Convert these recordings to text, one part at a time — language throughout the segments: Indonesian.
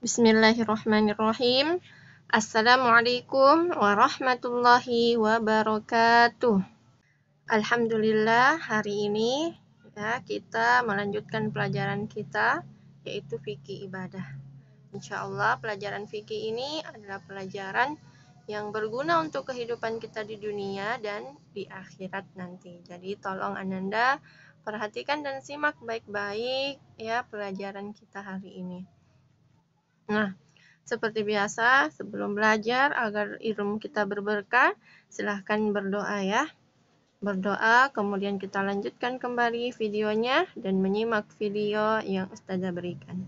Bismillahirrahmanirrahim. Assalamualaikum warahmatullahi wabarakatuh. Alhamdulillah, hari ini kita melanjutkan pelajaran kita, yaitu fikih ibadah. Insya Allah pelajaran fikih ini adalah pelajaran yang berguna untuk kehidupan kita di dunia dan di akhirat nanti. Jadi tolong Ananda perhatikan dan simak baik-baik ya pelajaran kita hari ini. Nah, seperti biasa, sebelum belajar agar ilmu kita berberkah, silahkan berdoa ya. Berdoa, kemudian kita lanjutkan kembali videonya dan menyimak video yang Ustazah berikan.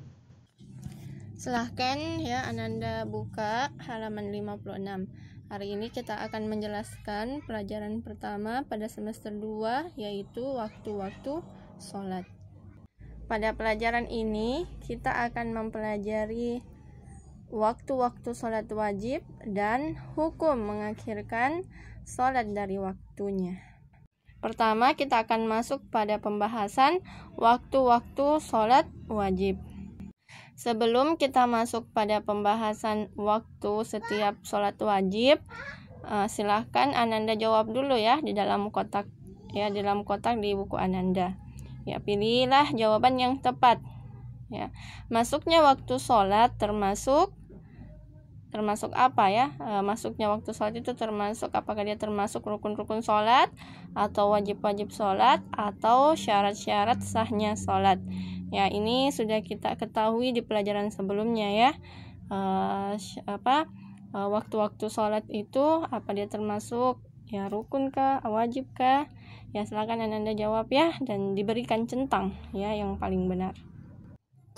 Silahkan ya Ananda buka halaman 56. Hari ini kita akan menjelaskan pelajaran pertama pada semester 2, yaitu waktu-waktu sholat. Pada pelajaran ini, kita akan mempelajari waktu-waktu sholat wajib dan hukum mengakhirkan sholat dari waktunya. Pertama, kita akan masuk pada pembahasan waktu-waktu sholat wajib. Sebelum kita masuk pada pembahasan waktu setiap sholat wajib, silahkan Ananda jawab dulu ya di dalam kotak di buku Ananda. Ya, pilihlah jawaban yang tepat. Ya, masuknya waktu sholat termasuk apa ya? Masuknya waktu sholat itu termasuk apakah dia termasuk rukun-rukun sholat atau wajib-wajib sholat atau syarat-syarat sahnya sholat. Ya, ini sudah kita ketahui di pelajaran sebelumnya ya. Waktu-waktu sholat itu apa dia termasuk ya rukun kah, wajib kah? Ya, silakan Anda jawab ya dan diberikan centang ya yang paling benar.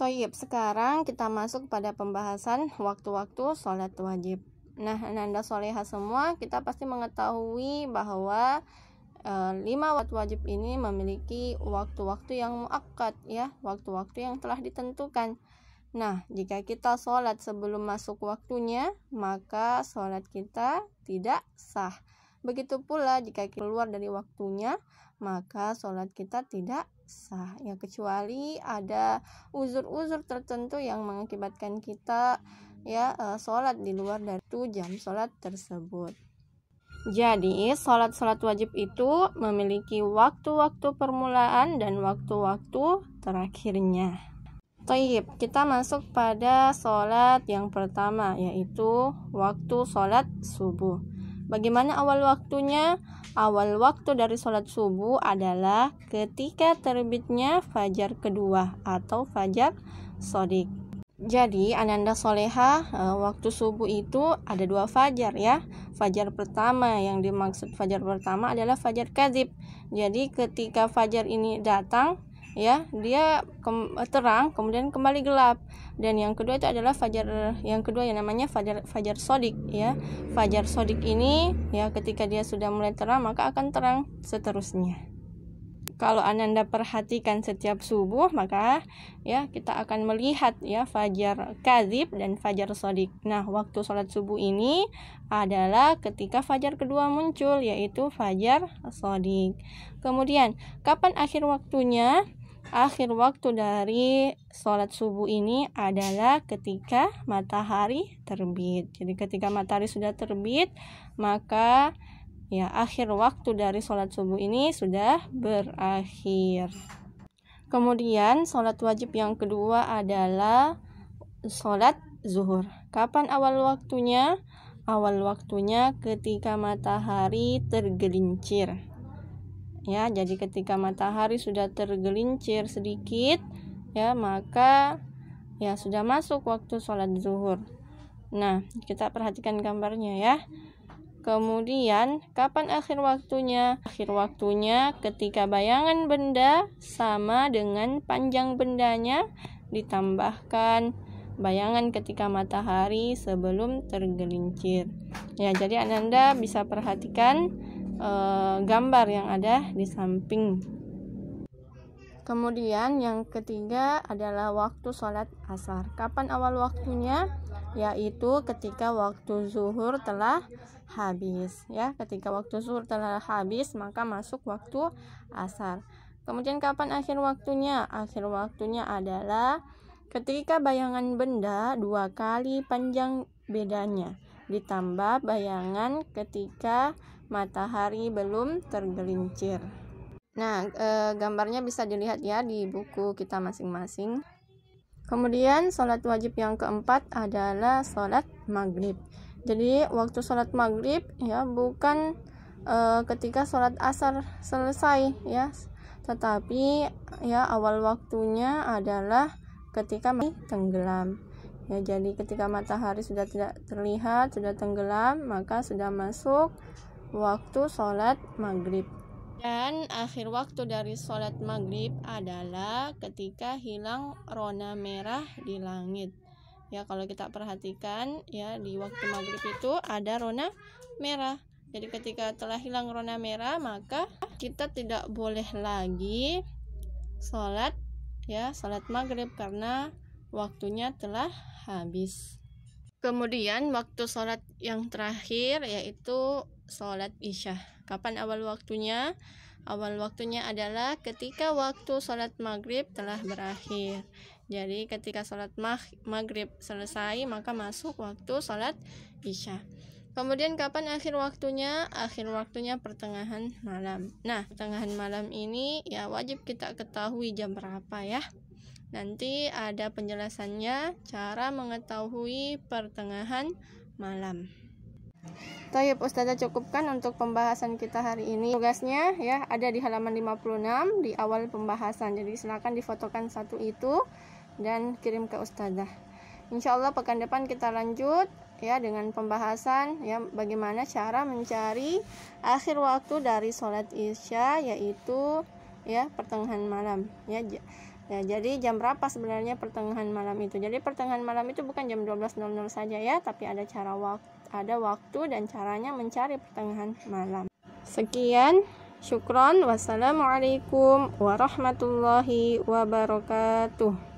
Toyib, sekarang kita masuk pada pembahasan waktu-waktu sholat wajib. Nah, Ananda soleha semua, kita pasti mengetahui bahwa 5 waktu wajib ini memiliki waktu-waktu yang muakkad ya, waktu-waktu yang telah ditentukan. Nah, jika kita sholat sebelum masuk waktunya, maka sholat kita tidak sah. Begitu pula jika keluar dari waktunya, maka sholat kita tidak sah ya, kecuali ada uzur-uzur tertentu yang mengakibatkan kita sholat di luar dari jam sholat tersebut. Jadi sholat wajib itu memiliki waktu-waktu permulaan dan waktu-waktu terakhirnya. Taib, kita masuk pada sholat yang pertama, yaitu waktu sholat subuh. Bagaimana awal waktunya? Awal waktu dari sholat subuh adalah ketika terbitnya fajar kedua atau fajar shodiq. Jadi Ananda soleha, waktu subuh itu ada 2 fajar ya. Fajar pertama, yang dimaksud fajar pertama adalah fajar kadzib. Jadi ketika fajar ini datang ya, dia terang kemudian kembali gelap. Dan yang kedua itu adalah fajar yang kedua yang namanya fajar shodiq ya. Fajar shodiq ini ya ketika dia sudah mulai terang maka akan terang seterusnya. Kalau Ananda perhatikan setiap subuh, maka ya kita akan melihat ya fajar kadzib dan fajar shodiq. Nah, waktu sholat subuh ini adalah ketika fajar kedua muncul, yaitu fajar shodiq. Kemudian, kapan akhir waktunya? Akhir waktu dari sholat subuh ini adalah ketika matahari terbit. Jadi ketika matahari sudah terbit, maka ya akhir waktu dari sholat subuh ini sudah berakhir. Kemudian sholat wajib yang kedua adalah sholat zuhur. Kapan awal waktunya? Awal waktunya ketika matahari tergelincir. Ya, jadi ketika matahari sudah tergelincir sedikit ya, maka ya sudah masuk waktu sholat zuhur. Nah, kita perhatikan gambarnya ya. Kemudian kapan akhir waktunya? Akhir waktunya ketika bayangan benda sama dengan panjang bendanya ditambahkan bayangan ketika matahari sebelum tergelincir. Ya, jadi Ananda bisa perhatikan gambar yang ada di samping. Kemudian yang ketiga adalah waktu sholat asar. Kapan awal waktunya? Yaitu ketika waktu zuhur telah habis ya. Ketika waktu zuhur telah habis maka masuk waktu asar. Kemudian kapan akhir waktunya? Akhir waktunya adalah Ketika bayangan benda 2 kali panjang bedanya, ditambah bayangan ketika matahari belum tergelincir. Nah, gambarnya bisa dilihat ya di buku kita masing-masing. Kemudian sholat wajib yang keempat adalah sholat maghrib. Jadi waktu sholat maghrib ya bukan ketika sholat asar selesai ya, tetapi ya awal waktunya adalah ketika tenggelam ya. Jadi ketika matahari sudah tidak terlihat, sudah tenggelam, maka sudah masuk waktu sholat maghrib. Dan akhir waktu dari sholat maghrib adalah ketika hilang rona merah di langit ya. Kalau kita perhatikan ya, di waktu maghrib itu ada rona merah. Jadi ketika telah hilang rona merah, maka kita tidak boleh lagi sholat ya, sholat maghrib, karena waktunya telah habis. Kemudian waktu sholat yang terakhir yaitu sholat isya. Kapan awal waktunya? Awal waktunya adalah ketika waktu sholat maghrib telah berakhir. Jadi ketika sholat maghrib selesai, maka masuk waktu sholat isya. Kemudian kapan akhir waktunya? Akhir waktunya pertengahan malam. Nah, pertengahan malam ini ya wajib kita ketahui jam berapa ya. Nanti ada penjelasannya cara mengetahui pertengahan malam. Tayyib, Ustazah cukupkan untuk pembahasan kita hari ini. Tugasnya ya ada di halaman 56 di awal pembahasan. Jadi silakan difotokan satu itu dan kirim ke Ustazah. Insyaallah pekan depan kita lanjut ya dengan pembahasan ya bagaimana cara mencari akhir waktu dari sholat isya, yaitu ya pertengahan malam ya. Ya, jadi jam berapa sebenarnya pertengahan malam itu? Jadi pertengahan malam itu bukan jam 12.00 saja ya, tapi ada waktu dan caranya mencari pertengahan malam. Sekian, syukron, wassalamualaikum warahmatullahi wabarakatuh.